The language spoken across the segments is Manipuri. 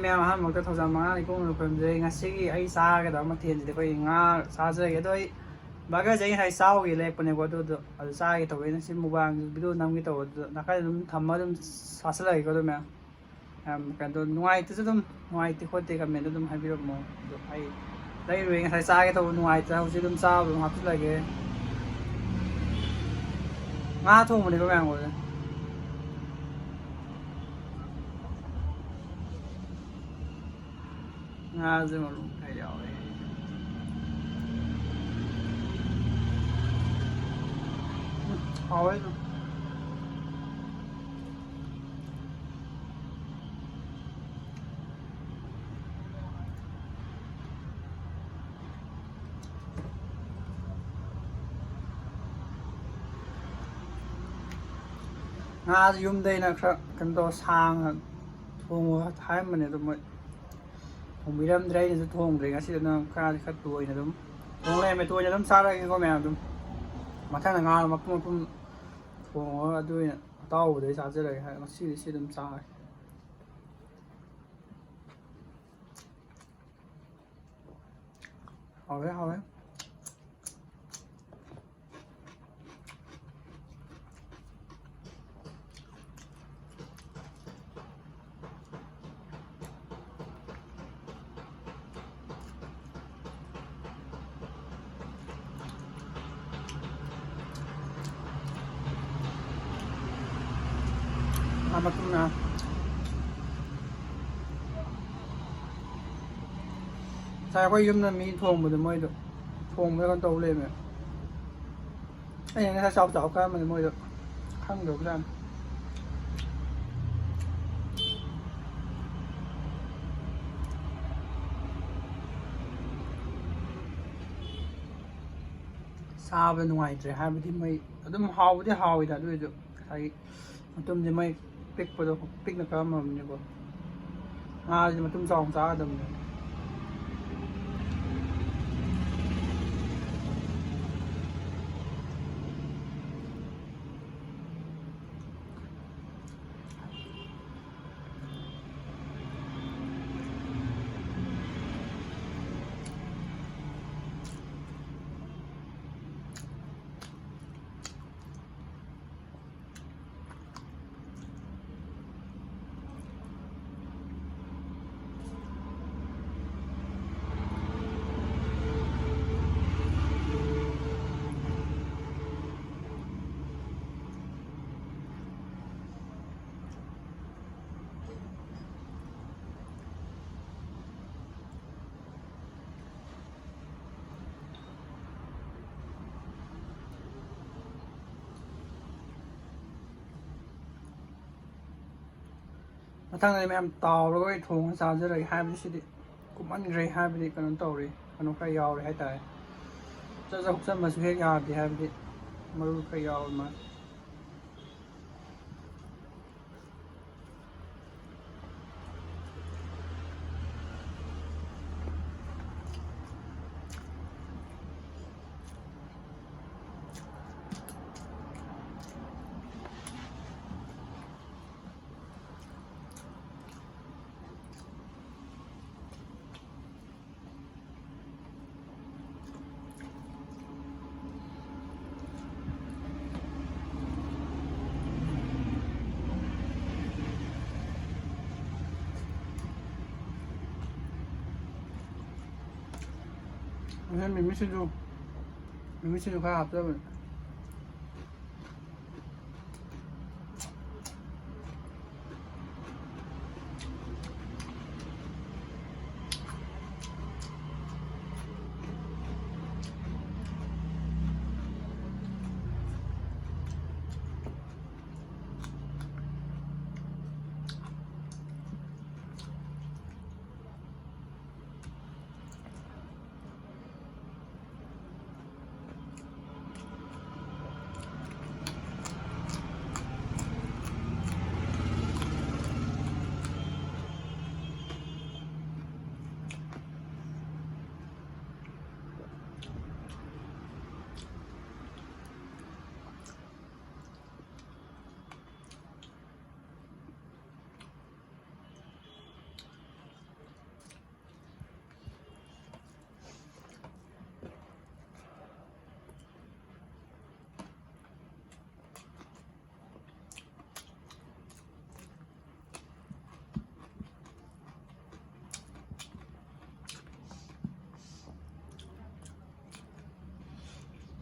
ꯃꯌꯥꯝ ꯑꯍꯥꯟꯕꯃꯛꯇ ꯊꯧꯖꯥꯜ ꯃꯉꯥꯅꯤ ꯀꯨꯝꯅ ꯈꯨꯔꯨꯝꯖꯩ ꯉꯁꯤꯒꯤ ꯑꯩ ꯆꯥꯒꯗꯕ ꯃꯊꯦꯜꯁꯤꯗꯤ ꯑꯩꯈꯣꯏ ꯉꯥ ꯆꯥꯖꯔꯒꯦ ꯑꯗꯣ ꯑꯩ ꯕꯔꯒꯔꯁꯦ ꯑꯩ ꯉꯁꯥꯏ ꯆꯥꯎꯒꯦ ꯂꯩꯔꯛꯄꯅꯦꯀꯣ ꯑꯗꯨ ꯆꯥꯒꯦ ꯇꯧꯋꯦ ꯑꯩꯅ ꯁꯤ ꯃꯨꯛꯕꯥꯡ ꯚꯤꯗꯤꯑꯣ ꯅꯝꯒꯦ ꯇꯧꯕ ꯑꯗꯨꯗ ꯅꯥꯀꯟꯗ ꯑꯗꯨꯝ ꯊꯝꯃ ꯑꯗꯨꯝ ꯆꯥꯁꯤꯜꯂꯛꯑꯒꯦꯀꯣ ꯑꯗꯨꯝ ꯃꯌꯥꯝ ꯀꯩꯅꯣ ꯅꯨꯡꯉꯥꯏꯇꯁꯨ ꯑꯗꯨꯝ ꯅꯨꯡꯉꯥꯏꯇꯦ ꯈꯣꯠꯇꯦ ꯀꯃꯦꯟꯇ ꯑꯗꯨꯝ ꯍꯥꯏꯕꯤꯔꯝꯃꯣ ꯑꯗꯣ ꯑꯩ ꯂꯩꯔꯨꯏ ꯉꯁꯥꯏ ꯆꯥꯒꯦ ꯇꯧꯕ ꯅꯨꯡꯉꯥꯏꯇ꯭ꯔꯦ ꯍꯧꯖꯤꯛ ꯑꯗꯨꯝ ꯆꯥꯕ ꯑꯗꯨꯝ ꯍꯥꯞꯆꯤꯜꯂꯒꯦ ꯉꯥ ꯊꯣꯡꯕꯅꯦꯀꯣ ꯃꯌꯥꯝ ꯉꯥꯁꯦ ꯃꯔꯨꯝ ꯈꯔ ꯌꯥꯎꯋꯦ ꯍꯥꯎꯋꯦ ꯑꯗꯨꯝ ꯉꯥꯁꯦ ꯌꯨꯝꯗꯩꯅ ꯈꯔ ꯀꯩꯅꯣ ꯇꯧꯔ ꯁꯥꯡꯅ ꯊꯣꯡꯉꯣ ꯍꯥꯏꯔꯝꯕꯅꯦ ꯑꯗꯣ ꯃꯣꯏ ꯊꯣꯡꯕꯤꯔꯝꯗ꯭ꯔꯦ ꯑꯩꯅꯁꯨ ꯊꯣꯡꯗ꯭ꯔꯦ ꯉꯁꯤꯗꯨꯅ ꯈꯔ ꯇꯣꯏꯅ ꯑꯗꯨꯝ ꯊꯣꯡ ꯂꯩꯔꯝꯃꯦ ꯇꯣꯏꯅ ꯑꯗꯨꯝ ꯆꯥꯔꯛꯑꯒꯦꯀꯣ ꯃꯌꯥꯝ ꯑꯗꯨꯝ ꯃꯊꯪꯗ ꯉꯥ ꯃꯄꯨꯝ ꯃꯄꯨꯝ ꯊꯣꯡꯉꯒ ꯑꯗꯨ ꯑꯣꯏꯅ ꯑꯇꯥꯎꯕꯗꯩ ꯆꯥꯖꯔꯒꯦ ꯍꯥꯏ ꯉꯁꯤꯗꯤ ꯁꯤ ꯑꯗꯨꯝ ꯆꯥꯔꯦ ꯍꯥꯎꯋꯦ ꯍꯥꯎꯋꯦ ꯃꯇꯨꯡꯅ ꯉꯁꯥꯏ ꯑꯩꯈꯣꯏ ꯌꯨꯝꯗ ꯃꯤ ꯊꯣꯡꯕꯗꯣ ꯃꯣꯏꯗꯣ ꯊꯣꯡꯕꯗ ꯀꯩꯅꯣ ꯇꯧ ꯂꯩꯔꯝꯃꯦ ꯑꯩꯅ ꯉꯁꯥꯏ ꯆꯥꯎ ꯀꯔꯝꯕꯅꯤ ꯃꯣꯏꯗꯣ ꯈꯪꯗꯕꯖꯥꯠꯅꯤ ꯆꯥꯕꯗ ꯅꯨꯡꯉꯥꯏꯇ꯭ꯔꯦ ꯍꯥꯏꯕꯗꯤ ꯃꯣꯏ ꯑꯗꯨꯝ ꯍꯥꯎꯕꯗꯤ ꯍꯥꯎꯋꯤꯗ ꯑꯗꯨ ꯑꯣꯏꯔꯁꯨ ꯉꯁꯥꯏꯒꯤ ꯃꯇꯨꯝꯁꯦ ꯃꯣꯏ ꯄꯤꯛꯄꯗꯣ ꯄꯤꯛꯅ ꯀꯛꯑꯝꯃꯕꯅꯤꯀꯣ ꯉꯥꯁꯦ ꯃꯇꯨꯝ ꯆꯥꯎꯅ ꯆꯥꯒꯗꯕꯅꯦ ꯃꯊꯪꯗꯗꯤ ꯃꯌꯥꯝ ꯇꯥꯎꯔꯒ ꯑꯣꯏꯅ ꯊꯣꯡꯉ ꯆꯥꯖꯔꯒꯦ ꯍꯥꯏꯕꯗꯤ ꯁꯤꯗꯤ ꯀꯨꯞꯃꯟꯈ꯭ꯔꯦ ꯍꯥꯏꯕꯗꯤ ꯀꯩꯅꯣ ꯇꯧꯔꯦ ꯀꯩꯅꯣ ꯈꯔ ꯌꯥꯎꯔꯦ ꯍꯥꯏꯇꯥꯔꯦ ꯍꯨꯞꯆꯟꯕꯁꯨ ꯍꯦꯛ ꯌꯥꯗꯦ ꯍꯥꯏꯕꯗꯤ ꯃꯔꯨ ꯈꯔ ꯌꯥꯎꯔ ꯃꯥꯜꯂꯦ ꯃꯤꯃꯤꯁꯤꯡꯁꯨ ꯈꯔ ꯍꯥꯞꯆꯕꯅꯦ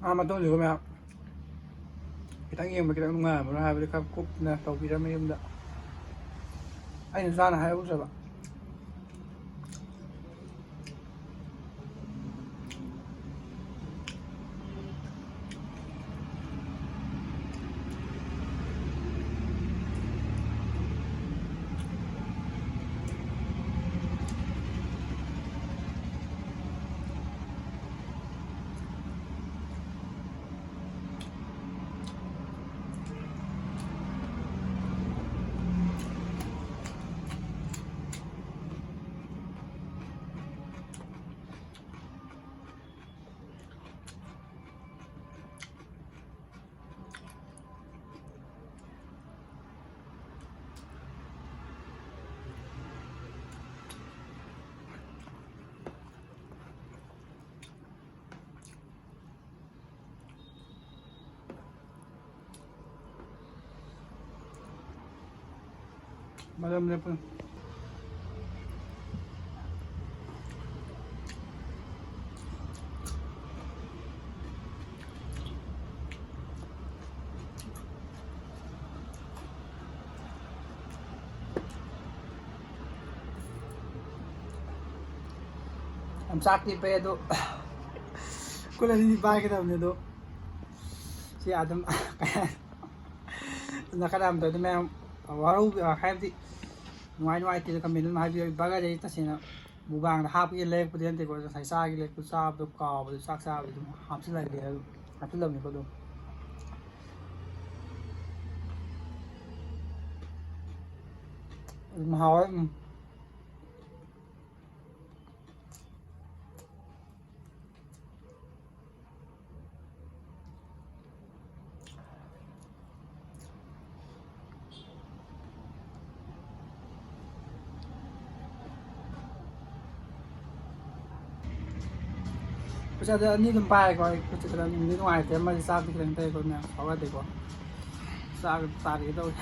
ꯃꯇꯨꯡꯗꯨꯒ ꯃꯌꯥꯝ ꯈꯤꯇꯪ ꯌꯦꯡꯕ ꯈꯤꯇꯪ ꯅꯨꯡꯉꯥꯏꯔꯝꯃꯔꯣꯏ ꯍꯥꯏꯕꯗꯤ ꯈꯔ ꯀꯨꯞꯅ ꯇꯧꯕꯤꯔꯝꯃꯦ ꯌꯨꯝꯗ ꯑꯩꯅꯁꯨ ꯍꯥꯟꯅ ꯍꯥꯏꯍꯧꯖꯕ ꯃꯔꯝ ꯂꯦꯞꯄꯅꯨ ꯌꯥꯝ ꯆꯥꯛꯇꯤ ꯄꯩ ꯑꯗꯣ ꯀꯨꯜ ꯑꯅꯤꯗꯤ ꯄꯥꯏꯒꯗꯕꯅꯤ ꯑꯗꯣ ꯁꯤ ꯑꯗꯨꯝ ꯅꯥꯀꯟꯗ ꯃꯌꯥꯝ ꯋꯥꯔꯧ ꯍꯥꯏꯕꯗꯤ ꯅꯨꯡꯉꯥꯏꯇꯦꯗ ꯀꯃꯦꯟ ꯑꯗꯨꯝ ꯍꯥꯏꯕꯤꯌꯨ ꯕꯔꯒꯔꯁꯦ ꯇꯁꯦꯡꯅ ꯃꯨꯛꯕꯥꯡꯗ ꯍꯥꯞꯄꯒꯤ ꯂꯩꯔꯛꯄꯗꯤ ꯅꯠꯇꯦꯀꯣ ꯉꯁꯥꯏ ꯆꯥꯒꯤ ꯂꯩꯔꯛꯄ ꯆꯥꯕꯗꯣ ꯀꯥꯎꯕꯗꯣ ꯆꯥꯛ ꯆꯥꯕꯗꯤ ꯑꯗꯨꯝ ꯍꯥꯞꯆꯤꯜꯂꯒꯦ ꯑꯗꯨꯝ ꯍꯥꯞꯆꯤꯜꯂꯕꯅꯤꯀꯣ ꯑꯗꯨꯝ ꯍꯥꯎꯋꯦ ꯄꯩꯁꯥꯗ ꯑꯅꯤ ꯑꯗꯨꯝ ꯄꯥꯏꯔꯦꯀꯣ ꯑꯩ ꯈꯨꯠꯁꯦ ꯈꯤꯇꯪ ꯅꯨꯡꯗꯤ ꯅꯨꯡꯉꯥꯏꯇꯦ ꯑꯃꯗꯤ ꯆꯥꯛꯇꯤ ꯈꯤꯇꯪ ꯇꯩꯀꯣ ꯃꯌꯥꯝ ꯐꯥꯎꯒꯗꯦꯀꯣ ꯆꯥꯒꯦ ꯇꯧꯋꯦ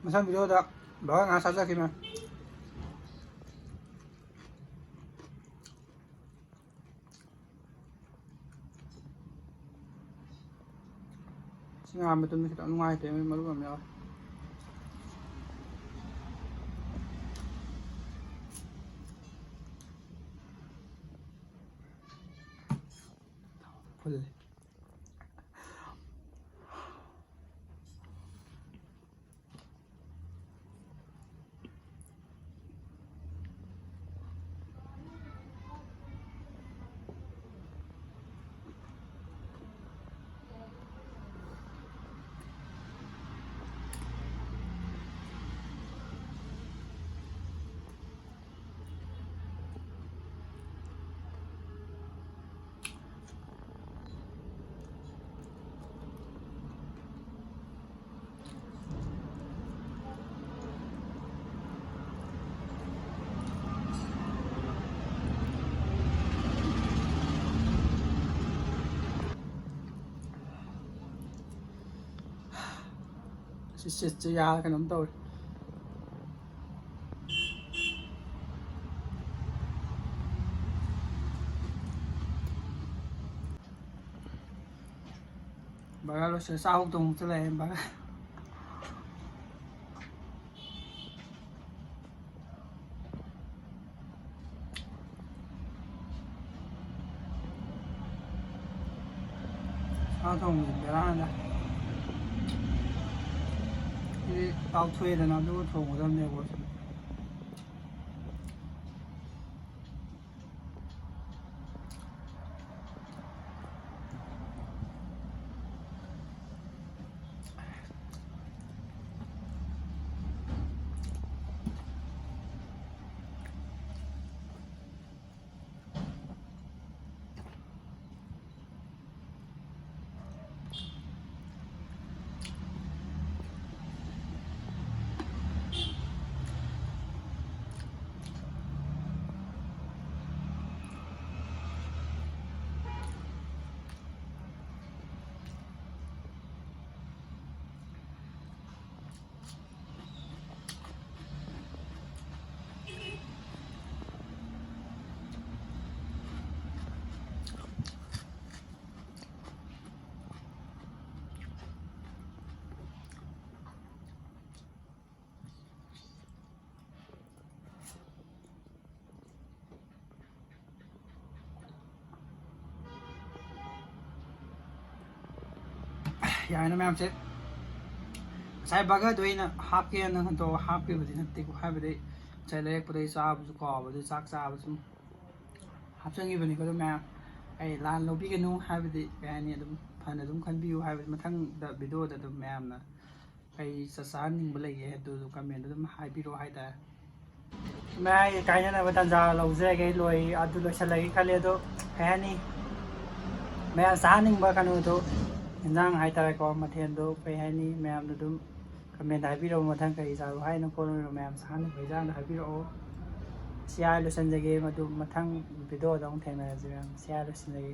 ꯃꯊꯪ ꯚꯤꯗꯤꯑꯣꯗ ꯕꯔꯒꯔ ꯉꯥꯏꯍꯥꯛ ꯆꯥꯖꯈꯤꯕꯅꯦ ꯁꯤ ꯉꯥꯟꯕ ꯃꯇꯝꯗ ꯈꯤꯇꯪ ꯅꯨꯡꯉꯥꯏꯇꯦ ꯃꯔꯨ ꯑꯃ ꯌꯥꯎꯋꯦ ꯐꯨꯜꯂꯦ ꯁꯤꯠꯁꯦ ꯌꯥꯔ ꯀꯩꯅꯣꯝ ꯇꯧꯔꯦ ꯕꯔꯒꯔ ꯂꯣꯏꯁꯤꯜꯂꯦ ꯆꯥꯛ ꯇꯣꯡꯇ ꯂꯩꯔꯦ ꯕꯔꯒꯔ ꯁꯥ ꯊꯣꯡꯕꯁꯤ ꯕꯦꯔꯥꯅꯤꯗ ꯁꯤꯗꯤ ꯇꯥꯎꯊꯣꯛꯑꯦꯗꯅ ꯑꯗꯨꯒ ꯊꯣꯡꯒꯗꯕꯅꯦꯕ ꯌꯥꯏꯅ ꯃꯌꯥꯝꯁꯦ ꯉꯁꯥꯏ ꯕꯔꯒꯔꯗꯣ ꯑꯩꯅ ꯍꯥꯞꯀꯦꯅ ꯈꯟꯇꯣꯛꯑꯒ ꯍꯥꯞꯈꯤꯕꯗꯤ ꯅꯠꯇꯦꯀꯣ ꯍꯥꯏꯕꯗꯤ ꯉꯁꯥꯏ ꯂꯩꯔꯛꯄꯗꯒꯤ ꯆꯥꯕꯁꯨ ꯀꯥꯎꯕ ꯑꯗꯨ ꯆꯥꯛ ꯆꯥꯕ ꯁꯨꯝ ꯍꯥꯞꯆꯤꯟꯈꯤꯕꯅꯤꯀꯣ ꯑꯗꯨ ꯃꯌꯥꯝ ꯑꯩ ꯂꯥꯟ ꯂꯧꯕꯤꯒꯅꯨ ꯍꯥꯏꯕꯗꯤ ꯀꯩ ꯍꯥꯏꯅꯤ ꯑꯗꯨꯝ ꯐꯅ ꯑꯗꯨꯝ ꯈꯟꯕꯤꯌꯨ ꯍꯥꯏꯕꯗꯤ ꯃꯊꯪꯗ ꯚꯤꯗꯤꯑꯣꯗ ꯑꯗꯨꯝ ꯃꯌꯥꯝꯅ ꯀꯩ ꯆꯥꯍꯟꯅꯤꯡꯕ ꯂꯩꯒꯦ ꯑꯗꯨꯗꯣ ꯀꯃꯦꯟꯗ ꯑꯗꯨꯝ ꯍꯥꯏꯕꯤꯔꯛꯑꯣ ꯍꯥꯏꯇꯥꯔꯦ ꯃꯌꯥꯏ ꯀꯥꯏꯅꯅꯕ ꯇꯥꯟꯖꯥ ꯂꯧꯖꯔꯒꯦ ꯑꯗꯨ ꯂꯣꯏꯁꯤꯜꯂꯒꯦ ꯈꯜꯂꯦ ꯑꯗꯣ ꯀꯩ ꯍꯥꯏꯅꯤ ꯃꯌꯥꯝ ꯆꯥꯍꯟꯅꯤꯡꯕ ꯀꯩꯅꯣꯗꯣ ꯌꯦꯟꯖꯥꯡ ꯍꯥꯏꯇꯥꯔꯦꯀꯣ ꯃꯊꯦꯜꯗꯣ ꯀꯩ ꯍꯥꯏꯅꯤ ꯃꯌꯥꯝꯅ ꯑꯗꯨꯝ ꯀꯃꯦꯟꯗ ꯍꯥꯏꯕꯤꯔꯛꯑꯣ ꯃꯊꯪ ꯀꯔꯤ ꯆꯥꯔꯣ ꯍꯥꯏꯅꯣ ꯈꯣꯠꯂꯣ ꯃꯌꯥꯝ ꯆꯥꯍꯟꯅꯤꯡꯕ ꯌꯦꯟꯖꯥꯡꯗꯣ ꯍꯥꯏꯕꯤꯔꯛꯑꯣ ꯁꯤ ꯂꯣꯏꯁꯤꯟꯖꯒꯦ ꯃꯗꯨ ꯃꯊꯪ ꯚꯤꯗꯤꯑꯣꯗ ꯑꯃꯨꯛ ꯊꯦꯡꯅꯔꯁꯤ ꯃꯌꯥꯝ ꯁꯤ ꯂꯣꯏꯁꯤꯟꯖꯒꯦ